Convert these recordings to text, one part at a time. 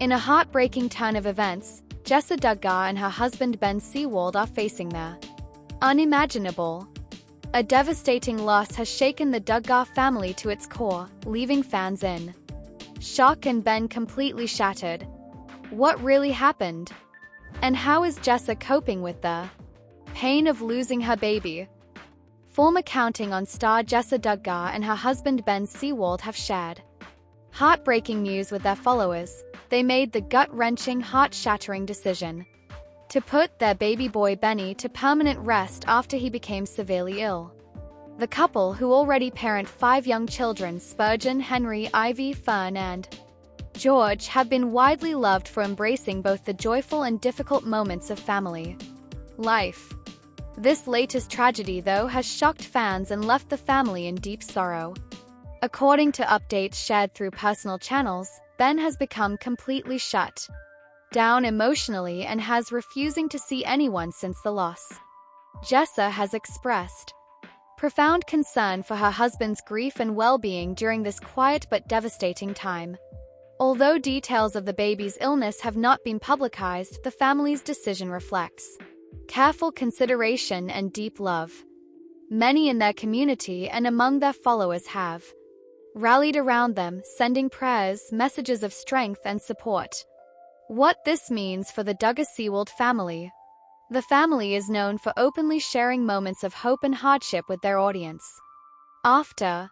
In a heartbreaking turn of events, Jessa Duggar and her husband Ben are facing their unimaginable. A devastating loss has shaken the Duggar family to its core, leaving fans in shock and Ben completely shattered. What really happened? And how is Jessa coping with the pain of losing her baby? Former Counting On star Jessa Duggar and her husband Ben have shared heartbreaking news with their followers. They made the gut-wrenching, heart-shattering decision to put their baby boy Benny to permanent rest after he became severely ill. The couple, who already parent 5 young children, Spurgeon, Henry, Ivy, Fern, and George, have been widely loved for embracing both the joyful and difficult moments of family life. This latest tragedy, though, has shocked fans and left the family in deep sorrow. According to updates shared through personal channels, Ben has become completely shut down emotionally and has refusing to see anyone since the loss. Jessa has expressed profound concern for her husband's grief and well-being during this quiet but devastating time. Although details of the baby's illness have not been publicized, the family's decision reflects careful consideration and deep love. Many in their community and among their followers have rallied around them, sending prayers, messages of strength and support. What this means for the Duggar family. The family is known for openly sharing moments of hope and hardship with their audience. After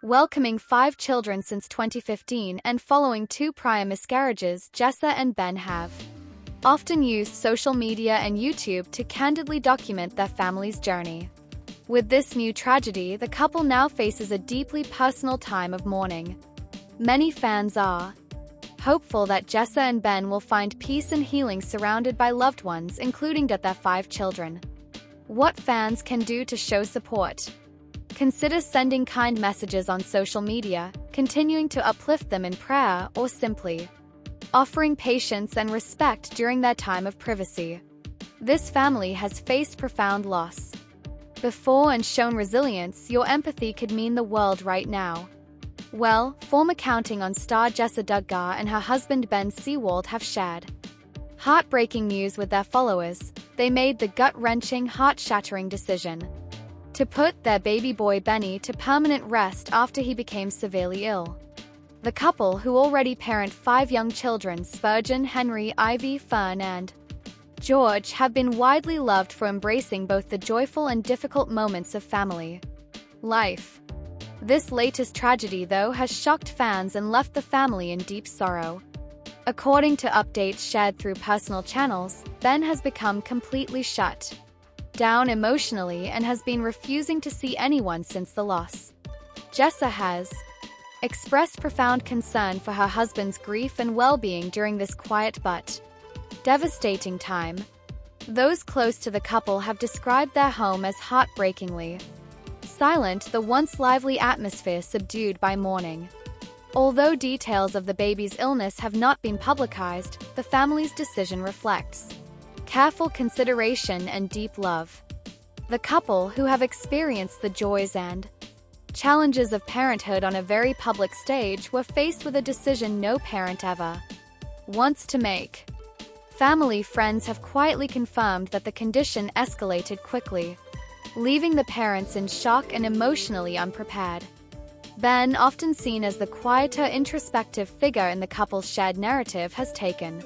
welcoming 5 children since 2015 and following 2 prior miscarriages, Jessa and Ben have often used social media and YouTube to candidly document their family's journey. With this new tragedy, the couple now faces a deeply personal time of mourning. Many fans are hopeful that Jessa and Ben will find peace and healing surrounded by loved ones, including their 5 children. What fans can do to show support? Consider sending kind messages on social media, continuing to uplift them in prayer, or simply offering patience and respect during their time of privacy. This family has faced profound loss before and shown resilience. Your empathy could mean the world right now. Well, former Counting On star Jessa Duggar and her husband Ben have shared heartbreaking news with their followers. They made the gut-wrenching, heart-shattering decision to put their baby boy Benny to permanent rest after he became severely ill. The couple, who already parent 5 young children, Spurgeon, Henry, Ivy, Fern, and George, have been widely loved for embracing both the joyful and difficult moments of family life. This latest tragedy, though, has shocked fans and left the family in deep sorrow. According to updates shared through personal channels, Ben has become completely shut down emotionally and has been refusing to see anyone since the loss. Jessa has expressed profound concern for her husband's grief and well-being during this quiet but devastating time. Those close to the couple have described their home as heartbreakingly silent, the once lively atmosphere subdued by mourning. Although details of the baby's illness have not been publicized, the family's decision reflects careful consideration and deep love. The couple, who have experienced the joys and challenges of parenthood on a very public stage, were faced with a decision no parent ever wants to make. Family friends have quietly confirmed that the condition escalated quickly, leaving the parents in shock and emotionally unprepared. Ben, often seen as the quieter, introspective figure in the couple's shared narrative, has taken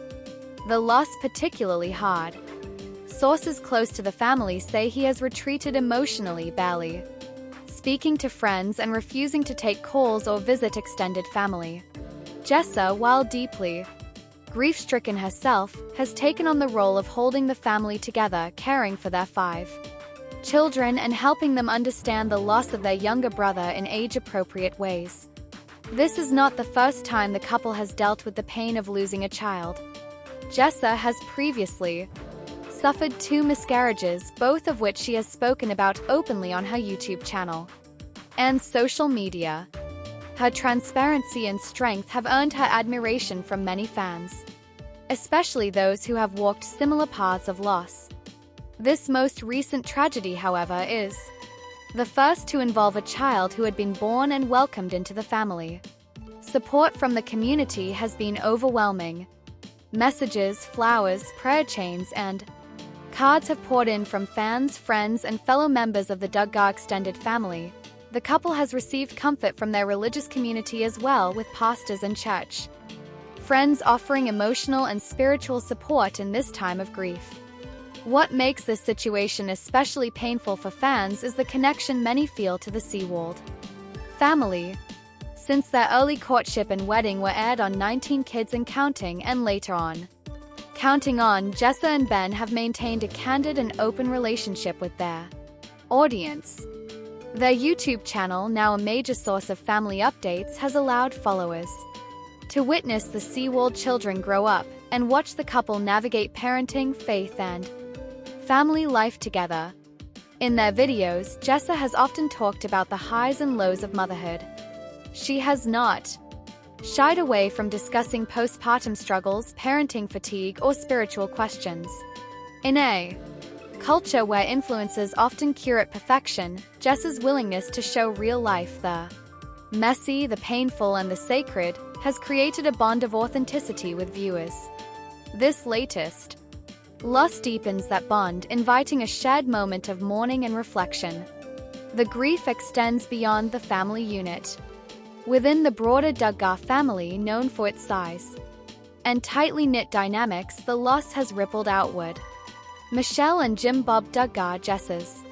the loss particularly hard. Sources close to the family say he has retreated emotionally, barely speaking to friends and refusing to take calls or visit extended family. Jessa, while deeply grief-stricken herself, has taken on the role of holding the family together, caring for their 5 children and helping them understand the loss of their younger brother in age-appropriate ways. This is not the first time the couple has dealt with the pain of losing a child. Jessa has previously suffered 2 miscarriages, both of which she has spoken about openly on her YouTube channel and social media. Her transparency and strength have earned her admiration from many fans, especially those who have walked similar paths of loss. This most recent tragedy, however, is the first to involve a child who had been born and welcomed into the family. Support from the community has been overwhelming. Messages, flowers, prayer chains, and cards have poured in from fans, friends, and fellow members of the Duggar extended family. The couple has received comfort from their religious community as well, with pastors and church friends offering emotional and spiritual support in this time of grief. What makes this situation especially painful for fans is the connection many feel to the Seawold family. Since their early courtship and wedding were aired on 19 Kids and Counting, and later on Counting On, Jessa and Ben have maintained a candid and open relationship with their audience. Their YouTube channel, now a major source of family updates, has allowed followers to witness the Seawold children grow up and watch the couple navigate parenting, faith, and family life together. In their videos, Jessa has often talked about the highs and lows of motherhood. She has not shied away from discussing postpartum struggles, parenting fatigue, or spiritual questions. In a culture where influencers often curate perfection, Jessa's willingness to show real life, the messy, the painful, and the sacred, has created a bond of authenticity with viewers. This latest loss deepens that bond, inviting a shared moment of mourning and reflection. The grief extends beyond the family unit. Within the broader Duggar family, known for its size and tightly knit dynamics, the loss has rippled outward. Michelle and Jim Bob Duggar, Jessa's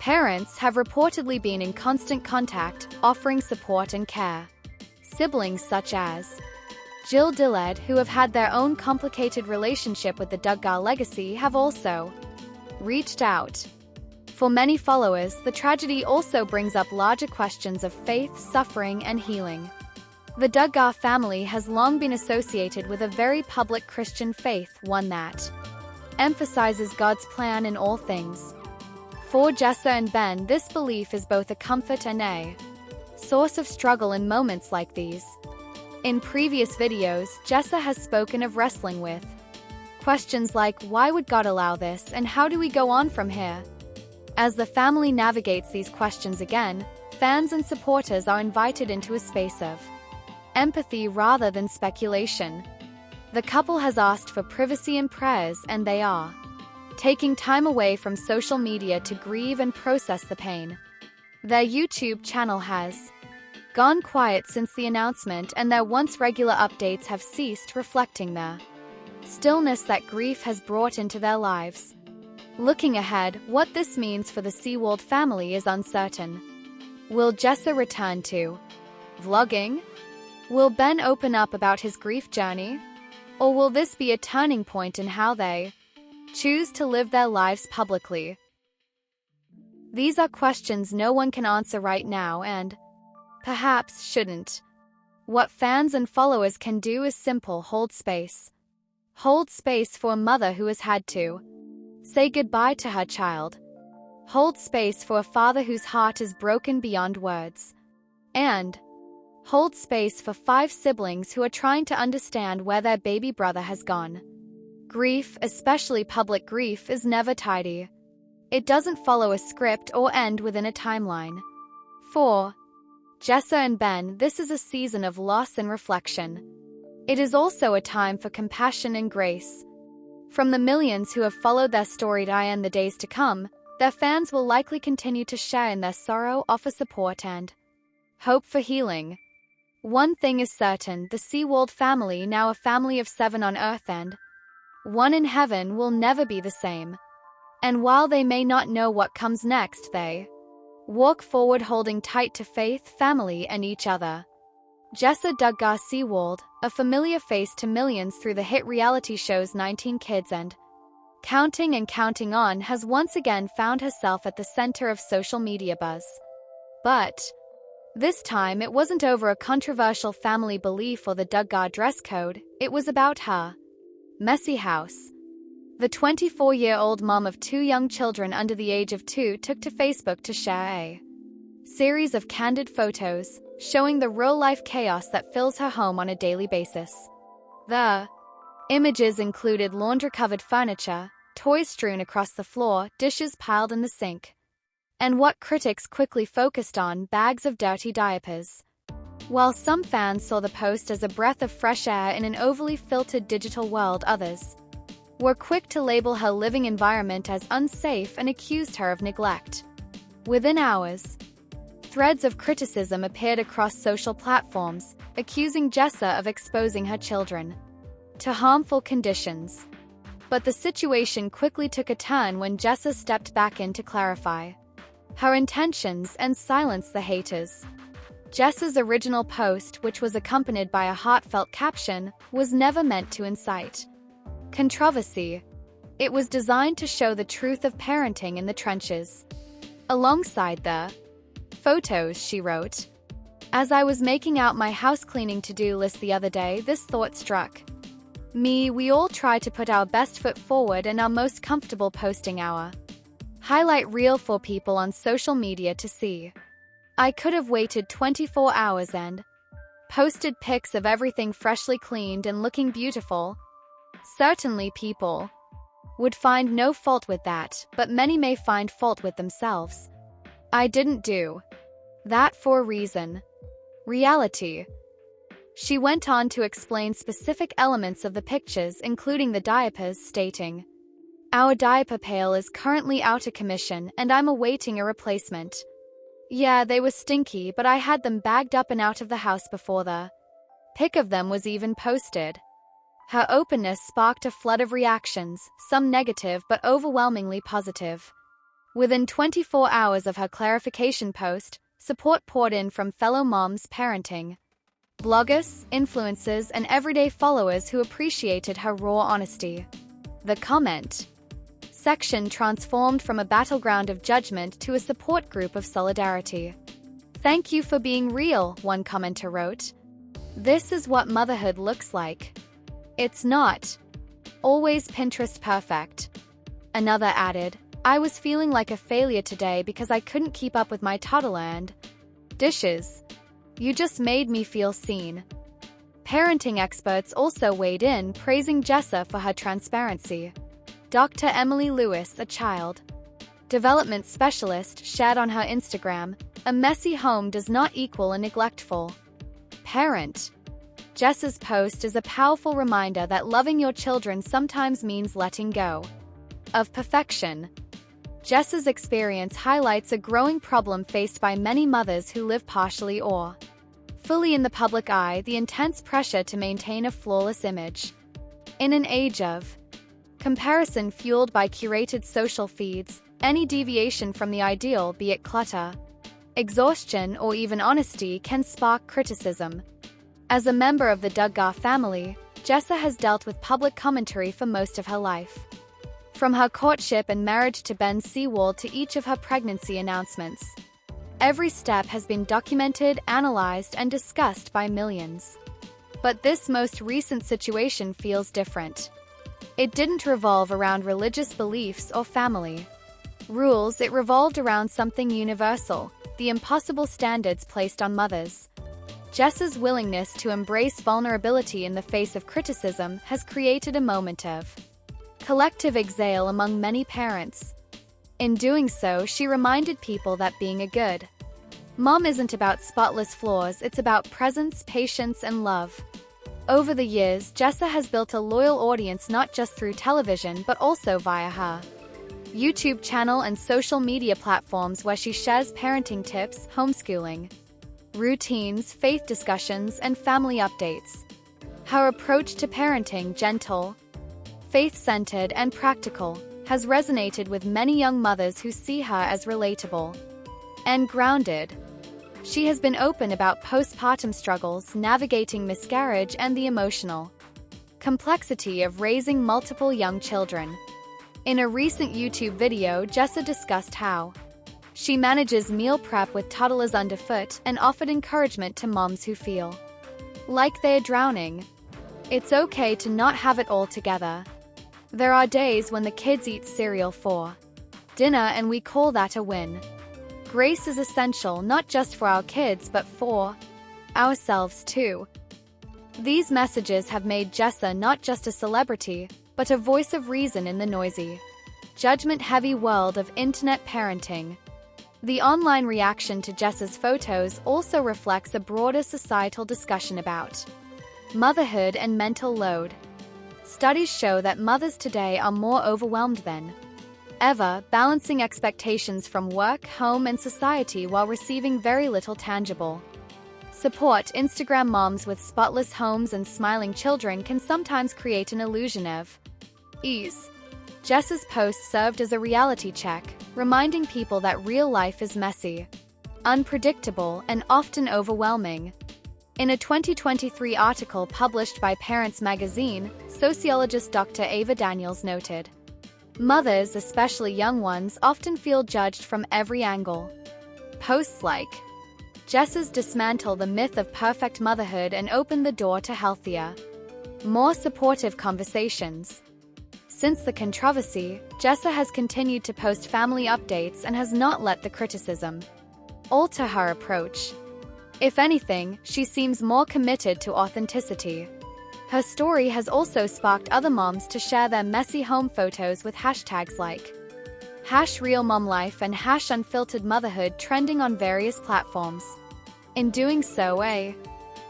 parents, have reportedly been in constant contact, offering support and care. Siblings such as Jill Dillard, who have had their own complicated relationship with the Duggar legacy, have also reached out. For many followers, the tragedy also brings up larger questions of faith, suffering, and healing. The Duggar family has long been associated with a very public Christian faith, one that emphasizes God's plan in all things. For Jessa and Ben, this belief is both a comfort and a source of struggle in moments like these. In previous videos, Jessa has spoken of wrestling with questions like, why would God allow this, and how do we go on from here? As the family navigates these questions again, fans and supporters are invited into a space of empathy rather than speculation. The couple has asked for privacy and prayers, and they are taking time away from social media to grieve and process the pain. Their YouTube channel has gone quiet since the announcement, and their once regular updates have ceased, reflecting the stillness that grief has brought into their lives. Looking ahead, what this means for the Seawold family is uncertain. Will Jessa return to vlogging? Will Ben open up about his grief journey? Or will this be a turning point in how they choose to live their lives publicly? These are questions no one can answer right now, and perhaps shouldn't. What fans and followers can do is simple: hold space. Hold space for a mother who has had to say goodbye to her child. Hold space for a father whose heart is broken beyond words. And hold space for 5 siblings who are trying to understand where their baby brother has gone. Grief, especially public grief, is never tidy. It doesn't follow a script or end within a timeline. For Jessa and Ben, this is a season of loss and reflection. It is also a time for compassion and grace. From the millions who have followed their storied eye in the days to come, their fans will likely continue to share in their sorrow, offer support, and hope for healing. One thing is certain: the Seawold family, now a family of 7 on earth and 1 in heaven, will never be the same. And while they may not know what comes next, they walk forward holding tight to faith, family, and each other. Jessa Duggar Seawold, a familiar face to millions through the hit reality shows 19 Kids and Counting On, has once again found herself at the center of social media buzz. But this time it wasn't over a controversial family belief or the Duggar dress code. It was about her messy house. The 24-year-old mom of 2 young children under the age of 2 took to Facebook to share a series of candid photos showing the real-life chaos that fills her home on a daily basis. The images included laundry-covered furniture, toys strewn across the floor, dishes piled in the sink, and what critics quickly focused on: bags of dirty diapers. While some fans saw the post as a breath of fresh air in an overly filtered digital world, others were quick to label her living environment as unsafe and accused her of neglect. Within hours, threads of criticism appeared across social platforms, accusing Jessa of exposing her children to harmful conditions. But the situation quickly took a turn when Jessa stepped back in to clarify her intentions and silence the haters. Jessa's original post, which was accompanied by a heartfelt caption, was never meant to incite controversy. It was designed to show the truth of parenting in the trenches. Alongside the photos, she wrote, "As I was making out my house cleaning to-do list the other day, this thought struck me. We all try to put our best foot forward and are most comfortable posting our highlight reel for people on social media to see. I could have waited 24 hours and posted pics of everything freshly cleaned and looking beautiful. Certainly people would find no fault with that, but many may find fault with themselves. I didn't do that for a reason. Reality." She went on to explain specific elements of the pictures, including the diapers, stating, "Our diaper pail is currently out of commission and I'm awaiting a replacement. Yeah, they were stinky, but I had them bagged up and out of the house before the pic of them was even posted." Her openness sparked a flood of reactions, some negative but overwhelmingly positive. Within 24 hours of her clarification post, support poured in from fellow moms, parenting bloggers, influencers, and everyday followers who appreciated her raw honesty. The comment section transformed from a battleground of judgment to a support group of solidarity. "Thank you for being real," one commenter wrote. "This is what motherhood looks like. It's not always Pinterest perfect." Another added, "I was feeling like a failure today because I couldn't keep up with my toddler and dishes. You just made me feel seen." Parenting experts also weighed in, praising Jessa for her transparency. Dr. Emily Lewis, a child development specialist, shared on her Instagram, "A messy home does not equal a neglectful parent." Jessa's post is a powerful reminder that loving your children sometimes means letting go of perfection. Jessa's experience highlights a growing problem faced by many mothers who live partially or fully in the public eye: the intense pressure to maintain a flawless image. In an age of comparison fueled by curated social feeds, any deviation from the ideal, be it clutter, exhaustion, or even honesty, can spark criticism. As a member of the Duggar family, Jessa has dealt with public commentary for most of her life. From her courtship and marriage to Ben Seawald to each of her pregnancy announcements, every step has been documented, analyzed, and discussed by millions. But this most recent situation feels different. It didn't revolve around religious beliefs or family rules, it revolved around something universal: the impossible standards placed on mothers. Jessa's willingness to embrace vulnerability in the face of criticism has created a moment of collective exhale among many parents. In doing so, she reminded people that being a good mom isn't about spotless flaws, it's about presence, patience, and love. Over the years, Jessa has built a loyal audience not just through television but also via her YouTube channel and social media platforms, where she shares parenting tips, homeschooling routines, faith discussions, and family updates. Her approach to parenting, gentle, faith-centered, and practical, has resonated with many young mothers who see her as relatable and grounded. She has been open about postpartum struggles, navigating miscarriage, and the emotional complexity of raising multiple young children. In a recent YouTube video, Jessa discussed how she manages meal prep with toddlers underfoot and offered encouragement to moms who feel like they're drowning. It's okay to not have it all together. There are days when the kids eat cereal for dinner and we call that a win. Grace is essential not just for our kids but for ourselves too. These messages have made Jessa not just a celebrity, but a voice of reason in the noisy, judgment-heavy world of internet parenting. The online reaction to Jessa's photos also reflects a broader societal discussion about motherhood and mental load. Studies show that mothers today are more overwhelmed than ever, balancing expectations from work, home, and society while receiving very little tangible support. Instagram moms with spotless homes and smiling children can sometimes create an illusion of ease. Jessa's post served as a reality check, reminding people that real life is messy, unpredictable, and often overwhelming. In a 2023 article published by Parents magazine, sociologist Dr. Ava Daniels noted, mothers, especially young ones, often feel judged from every angle. Posts like Jessa's dismantle the myth of perfect motherhood and open the door to healthier, more supportive conversations. Since the controversy, Jessa has continued to post family updates and has not let the criticism alter her approach. If anything, she seems more committed to authenticity. Her story has also sparked other moms to share their messy home photos with hashtags like #RealMomLife and #UnfilteredMotherhood trending on various platforms. In doing so, a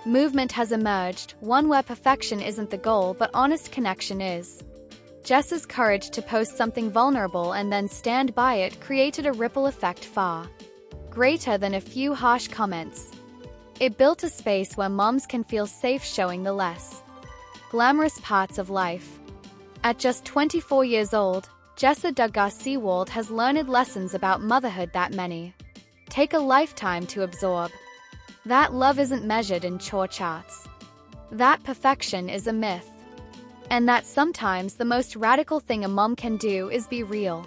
movement has emerged, one where perfection isn't the goal but honest connection is. Jessa's courage to post something vulnerable and then stand by it created a ripple effect far greater than a few harsh comments. It built a space where moms can feel safe showing the less glamorous parts of life. At just 24 years old, Jessa Duggar has learned lessons about motherhood that many take a lifetime to absorb. That love isn't measured in chore charts. That perfection is a myth. And that sometimes the most radical thing a mom can do is be real.